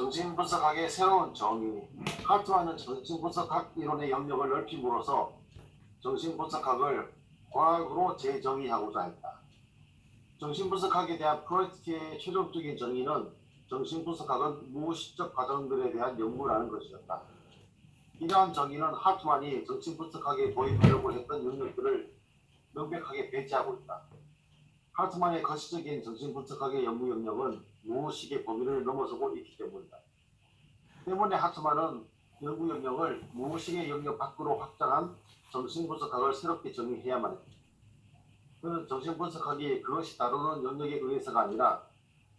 정신분석학의 새로운 정의. 하트만은 정신분석학 이론의 영역을 넓힘으로써 정신분석학을 과학으로 재정의하고자 했다. 정신분석학에 대한 프로이트의 최종적인 정의는 정신분석학은 무의식적 과정들에 대한 연구라는 것이었다. 이러한 정의는 하트만이 정신분석학에 도입하려고 했던 영역들을 명백하게 배제하고 있다. 하트만의 거시적인 정신분석학의 연구 영역은 무의식의 범위를 넘어서고 있기 때문이다. 때문에 하트만은 연구 영역을 무의식의 영역 밖으로 확장한 정신분석학을 새롭게 정의해야만 했다. 그는 정신분석학이 그것이 다루는 영역에 의해서가 아니라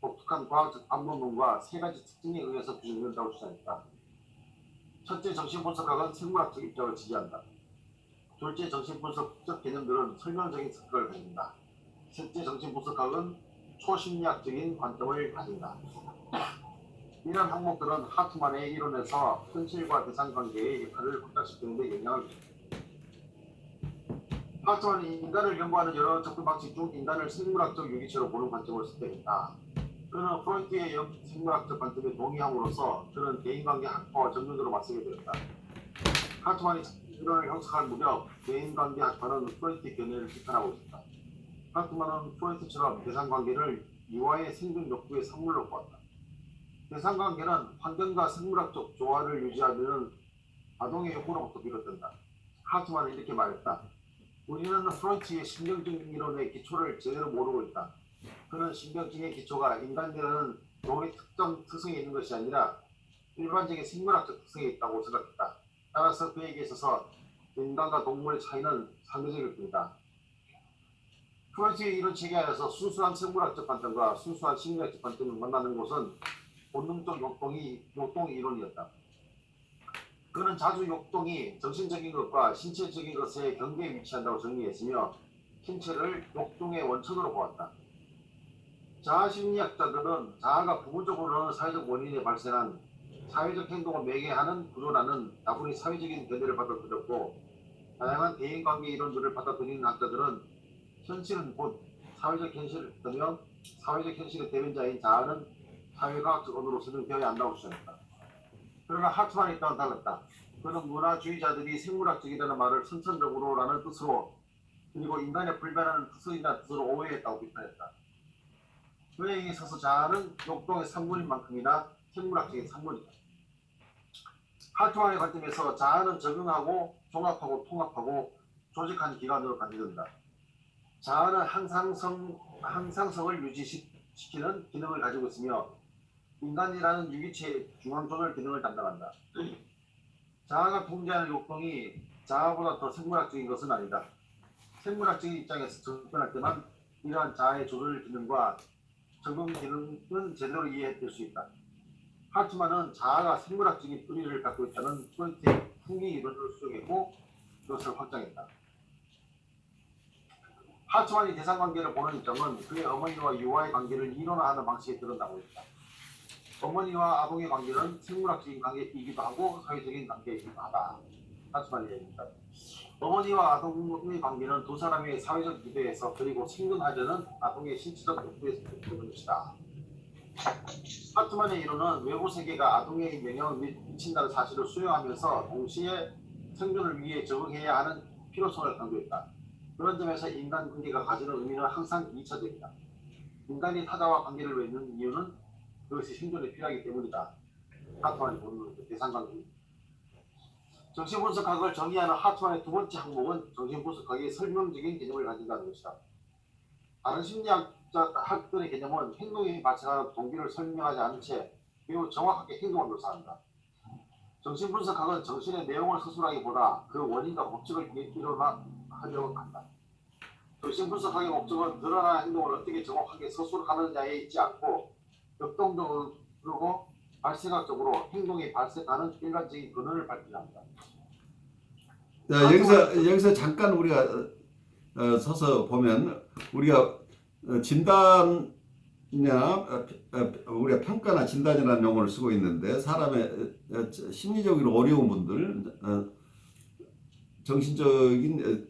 독특한 과학적 방법론과 세 가지 특징에 의해서 구성된다고 주장했다. 첫째, 정신분석학은 생물학적 입장을 지지한다. 둘째, 정신분석적 개념들은 설명적인 성격을 가진다. 셋째, 정신분석학은 초심리학적인 관점을 가진다. 이런 항목들은 하트만의 이론에서 현실과 대상관계의 역할을 확장시키는 데 영향을 줍니다. 하트만이 인간을 연구하는 여러 접근 방식 중 인간을 생물학적 유기체로 보는 관점을 선택했다. 그는 프로이트의 생물학적 관점에 동의함으로써 그는 대인관계 학파와 정면으로 맞서게 되었다. 하트만이 이론을 형성할 무렵 대인관계 학파는 프로이트의 견해를 비판하고 있었다. 하트만은 프로이트처럼 대상관계를 이와의 생존 욕구의 산물로 보았다. 대상관계는 환경과 생물학적 조화를 유지하는 아동의 욕구로부터 비롯된다. 하트만은 이렇게 말했다. 우리는 프로이트의 신경적 이론의 기초를 제대로 모르고 있다. 그는 신경적인 기초가 인간이라는 종의 특정 특성이 있는 것이 아니라 일반적인 생물학적 특성이 있다고 생각했다. 따라서 그에게 있어서 인간과 동물의 차이는 상대적일 뿐이다. 프로이트의 이론 체계하에서 순수한 생물학적 관점과 순수한 심리학적 관점을 만나는 곳은 본능적 욕동 이론이었다. 그는 자주 욕동이 정신적인 것과 신체적인 것의 경계에 위치한다고 정의했으며 신체를 욕동의 원천으로 보았다. 자아심리학자들은 자아가 부분적으로는 사회적 원인에 발생한 사회적 행동을 매개하는 구조라는 다분히 사회적인 견해를 받아들였고, 다양한 대인관계 이론들을 받아들이는 학자들은 현실은 곧 사회적 현실이며 사회적 현실의 대변자인 자아는 사회과학적 언어로 설명되어야 한다고 주장했다. 그러나 하트만의 입장은 달랐다. 그는 문화주의자들이 생물학적이라는 말을 선천적으로라는 뜻으로 그리고 인간의 불변하는 특성이라는 뜻으로 오해했다고 비판했다. 그에게 있어서 자아는 욕동의 산물인 만큼이나 생물학적인 산물이다. 하트만의 관점에서 자아는 적응하고 종합하고 통합하고 조직한 기관으로 관계된다. 자아는 항상성을 유지시키는 기능을 가지고 있으며 인간이라는 유기체의 중앙조절 기능을 담당한다. 자아가 통제하는 욕동이 자아보다 더 생물학적인 것은 아니다. 생물학적인 입장에서 접근할 때만 이러한 자아의 조절 기능과 적응 기능은 제대로 이해될 수 있다. 하트만은 자아가 생물학적인 뿌리를 갖고 있다는 프로이트의 풍기 이론을 수정했고 그것을 확장했다. 하트만이 대상관계를 보는 입장은 그의 어머니와 유아의 관계를 이론화하는 방식에 드러나고 있다. 어머니와 아동의 관계는 생물학적인 관계이기도 하고 사회적인 관계이기도 하다. 하트만이 얘기합니다. 어머니와 아동의 관계는 두 사람의 사회적 기대에서 그리고 생존하려는 아동의 신체적 욕구에서 비롯되는 것이다. 하트만의 이론은 외부 세계가 아동의 영향을 미친다는 사실을 수용하면서 동시에 생존을 위해 적응해야 하는 필요성을 강조했다. 그런 점에서 인간 관계가 가지는 의미는 항상 2차적이다. 인간이 타자와 관계를 맺는 이유는 그것이 생존에 필요하기 때문이다. 하트만이 보는 대상관계. 정신분석학을 정의하는 하트만의 두 번째 항목은 정신분석학이 설명적인 개념을 가진다는 것이다. 다른 심리학들의 개념은 행동이 발생하는 동기를 설명하지 않은 채 매우 정확하게 행동을 묘사한다. 정신분석학은 정신의 내용을 서술하기보다 그 원인과 목적을 일어나려고 한다. 정신분석학의 목적은 드러나는 행동을 어떻게 정확하게 서술하느냐에 있지 않고 역동적으로 발생학적으로 행동이 발생하는 일반적인 근원을 밝히합니다. 여기서 잠깐 우리가 서서 보면 우리가 진단이나 우리가 평가나 진단이라는 용어를 쓰고 있는데 사람의 심리적으로 어려운 분들, 정신적인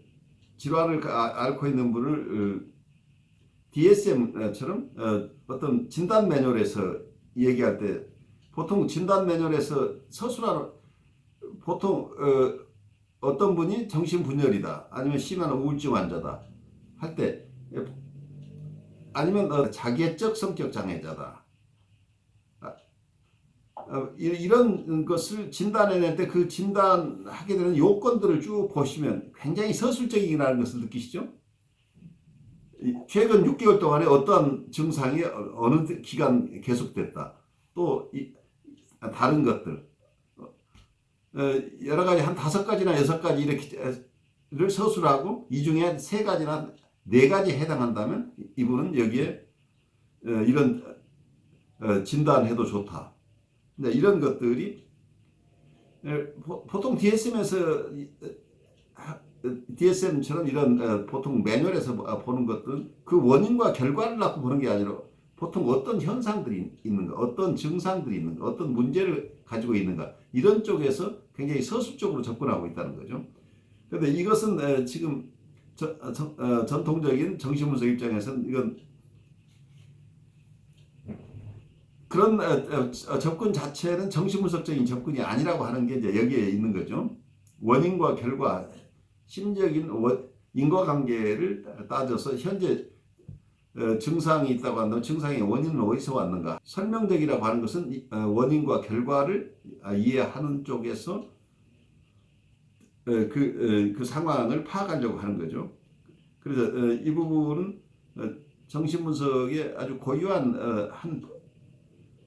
질환을 앓고 있는 분을 DSM처럼 어떤 진단 매뉴얼에서 얘기할 때 보통 진단 매뉴얼에서 서술하는 보통 어떤 분이 정신분열이다 아니면 심한 우울증 환자다 할 때 아니면 자기애적 성격 장애자다 이런 것을 진단해낼 때 그 진단하게 되는 요건들을 쭉 보시면 굉장히 서술적이라는 것을 느끼시죠? 최근 6개월 동안에 어떠한 증상이 어느 기간 계속됐다. 또 다른 것들 여러 가지 한 5가지나 6가지 이렇게를 서술하고 이 중에 3가지나 4가지에 해당한다면 이분은 여기에 이런 진단해도 좋다. 이런 것들이 보통 DSM처럼 이런 보통 매뉴얼에서 보는 것들은 그 원인과 결과를 갖고 보는 게 아니라 보통 어떤 현상들이 있는가, 어떤 증상들이 있는가, 어떤 문제를 가지고 있는가 이런 쪽에서 굉장히 서술적으로 접근하고 있다는 거죠. 그런데 이것은 지금 전통적인 정신분석 입장에서는 이건 그런 접근 자체는 정신분석적인 접근이 아니라고 하는 게 이제 여기에 있는 거죠. 원인과 결과, 심리적인 인과관계를 따져서 현재 증상이 있다고 한다면 증상의 원인은 어디서 왔는가. 설명적이라고 하는 것은 원인과 결과를 이해하는 쪽에서 그 상황을 파악하려고 하는 거죠. 그래서 이 부분은 정신분석의 아주 고유한 한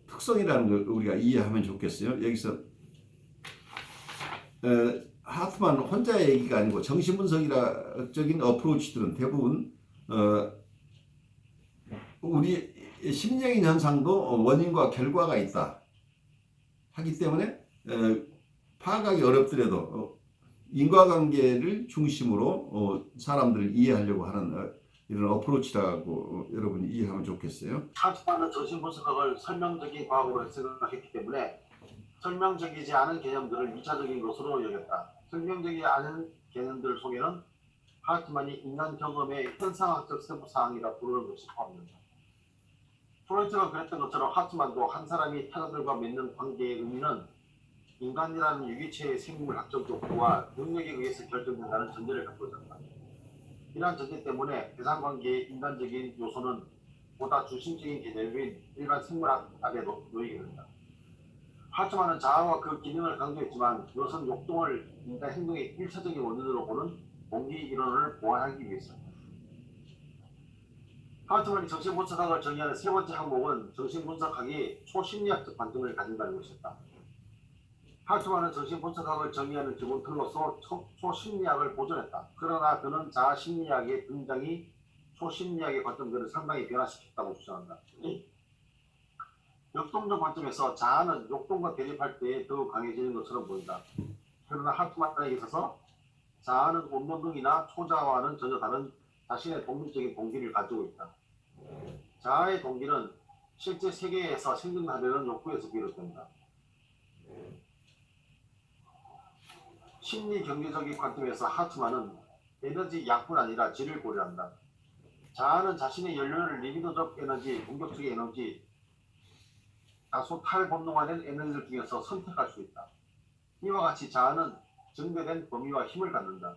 특성이라는 걸 우리가 이해하면 좋겠어요. 여기서 하프만 혼자의 얘기가 아니고 정신분석이라적인 어프로치들은 대부분 우리 심리적인 현상도 원인과 결과가 있다 하기 때문에 파악하기 어렵더라도 인과관계를 중심으로 사람들을 이해하려고 하는 이런 어프로치라고 여러분이 이해하면 좋겠어요. 하트만은 정신분석학을 설명적인 과학으로 생각했기 때문에 설명적이지 않은 개념들을 2차적인 것으로 여겼다. 설명적이지 않은 개념들 속에는 하트만이 인간 경험의 현상학적 세부사항이라 부르는 것이 포함된다. 프로이트가 그랬던 것처럼 하트만도 한 사람이 타자들과 맺는 관계의 의미는 인간이라는 유기체의 생물학적 욕구와 능력에 의해서 결정된다는 전제를 갖고 있었다. 이러한 전제 때문에 대상관계의 인간적인 요소는 보다 중심적인 개념인 일반 생물학 아래 놓이게 된다. 하트만은 자아와 그 기능을 강조했지만 이것은 욕동을 인간 행동의 1차적인 원인으로 보는 공기 이론을 보완하기 위해서다. 하트만이 정신분석학을 정의하는 3번째 항목은 정신분석학이 초심리학적 관점을 가진다는 것이었다. 하트만은 정신분석학을 정의하는 기본 틀로서 초심리학을 보존했다. 그러나 그는 자아심리학의 등장이 초심리학의 관점들을 상당히 변화시켰다고 주장한다. 역동적 관점에서 자아는 욕동과 대립할 때에 더욱 강해지는 것처럼 보인다. 그러나 하트만에 있어서 자아는 온본능이나 초자아와는 전혀 다른 자신의 독립적인 동기를 가지고 있다. 자아의 동기는 실제 세계에서 생존하려는 욕구에서 비롯된다. 심리 경제적인 관점에서 하트만은 에너지 양뿐 아니라 질을 고려한다. 자아는 자신의 연료를 리비도적 에너지, 공격적 에너지, 다소 탈본능화된 에너지를 중에서 선택할 수 있다. 이와 같이 자아는 증대된 범위와 힘을 갖는다.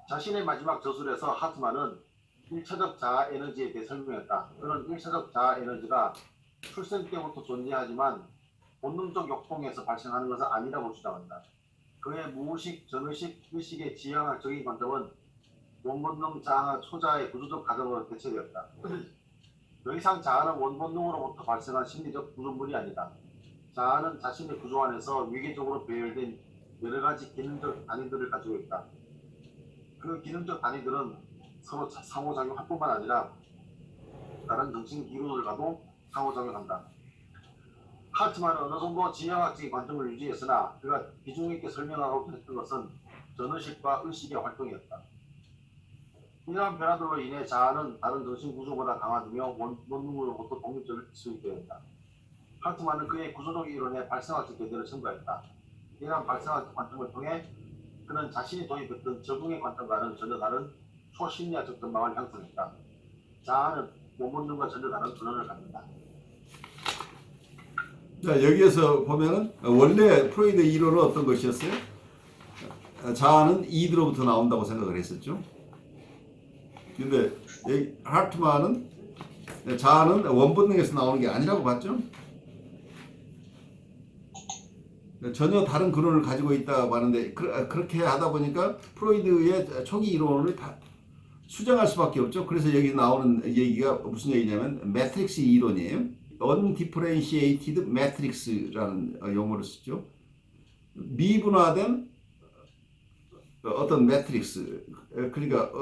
자신의 마지막 저술에서 하트만은 1차적 자아 에너지에 대해 설명했다. 그는 1차적 자아 에너지가 출생 때부터 존재하지만 본능적 욕동에서 발생하는 것은 아니라고 주장한다. 그의 무의식, 전의식, 의식의 지향학적인 관점은 원본능 자아, 초자아의 구조적 과정으로 대체되었다. 더 이상 자아는 원본능으로부터 발생한 심리적 구조물이 아니다. 자아는 자신의 구조 안에서 위계적으로 배열된 여러 가지 기능적 단위들을 가지고 있다. 그 기능적 단위들은 서로 상호작용할 뿐만 아니라 다른 정신기구들과도 상호작용한다. 하트만은 어느 정도 지향학적인 관점을 유지했으나 그가 비중 있게 설명하고 했던 것은 전의식과 의식의 활동이었다. 이러한 변화들로 인해 자아는 다른 정신구조보다 강화되며 원본능으로부터 독립적일 수 있게 된다. 하트만은 그의 구조적 이론에 발생학적 개념을 첨가했다. 이러한 발생학적 관점을 통해 그는 자신이 도입했던 적응의 관점과는 전혀 다른 초심리학적 전망을 형성했다. 자아는 원본능과 전혀 다른 근원을 갖는다. 자, 여기에서 보면은 원래 프로이드 이론은 어떤 것이었어요? 자아는 이드로부터 나온다고 생각을 했었죠. 근데 하트만은 자아는 원본능에서 나오는 게 아니라고 봤죠. 전혀 다른 근원을 가지고 있다고 하는데 그렇게 하다 보니까 프로이드의 초기 이론을 다 수정할 수밖에 없죠. 그래서 여기 나오는 얘기가 무슨 얘기냐면 매트릭스 이론이에요. undifferentiated matrix라는 용어를 쓰죠. 미분화된 어떤 매트릭스, 그러니까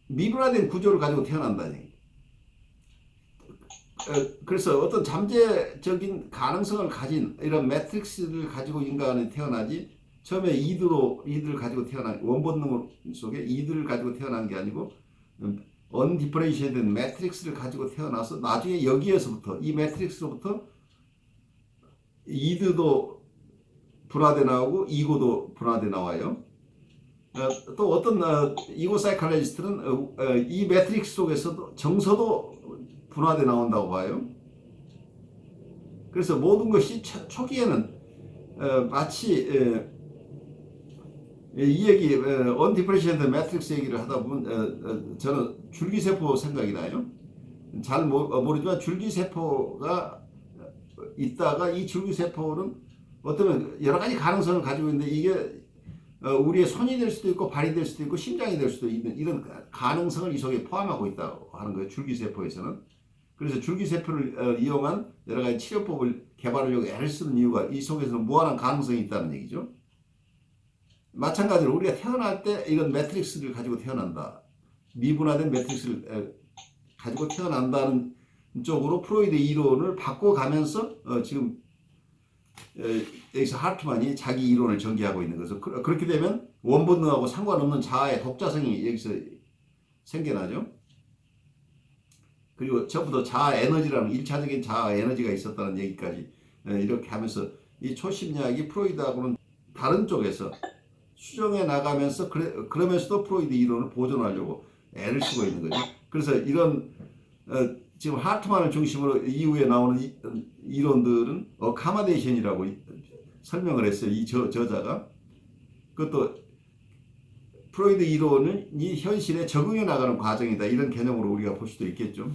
미분화된 구조를 가지고 태어난다는 얘기. 그래서 어떤 잠재적인 가능성을 가진 이런 매트릭스를 가지고 인간은 태어나지, 처음에 이들을 가지고 태어난, 원본능 속에 이들을 가지고 태어난 게 아니고 언디퍼렌시에이티드 매트릭스를 가지고 태어나서 나중에 여기에서부터, 이 매트릭스로부터 이드도 분화돼 나오고 이고도 분화돼 나와요. 또 어떤 이고 사이칼리스트는 이 매트릭스 속에서도 정서도 분화돼 나온다고 봐요. 그래서 모든 것이 초기에는 마치 이 얘기 언디퍼렌시에이티드 매트릭스 얘기를 하다 보면 저는 줄기세포 생각이 나요. 잘 모르지만 줄기세포가 있다가 이 줄기세포는 어쩌면 여러 가지 가능성을 가지고 있는데 이게 우리의 손이 될 수도 있고 발이 될 수도 있고 심장이 될 수도 있는 이런 가능성을 이 속에 포함하고 있다고 하는 거예요. 줄기세포에서는. 그래서 줄기세포를 이용한 여러 가지 치료법을 개발하려고 애를 쓰는 이유가 이 속에서는 무한한 가능성이 있다는 얘기죠. 마찬가지로 우리가 태어날 때 이런 매트릭스를 가지고 태어난다. 미분화된 매트릭스를 가지고 태어난다는 쪽으로 프로이드 이론을 바꿔가면서 지금 여기서 하트만이 자기 이론을 전개하고 있는 거죠. 그렇게 되면 원본능하고 상관없는 자아의 독자성이 여기서 생겨나죠. 그리고 전부 다 자아 에너지라는 1차적인 자아 에너지가 있었다는 얘기까지 이렇게 하면서 이 초심리학이 프로이드하고는 다른 쪽에서 수정해 나가면서 그러면서도 프로이드 이론을 보존하려고 애를 쓰고 있는 거죠. 그래서 이런 지금 하트만을 중심으로 이후에 나오는 이론들은 어카마데이션이라고 설명을 했어요. 이 저자가. 그것도 프로이드 이론이 현실에 적응해 나가는 과정이다. 이런 개념으로 우리가 볼 수도 있겠죠.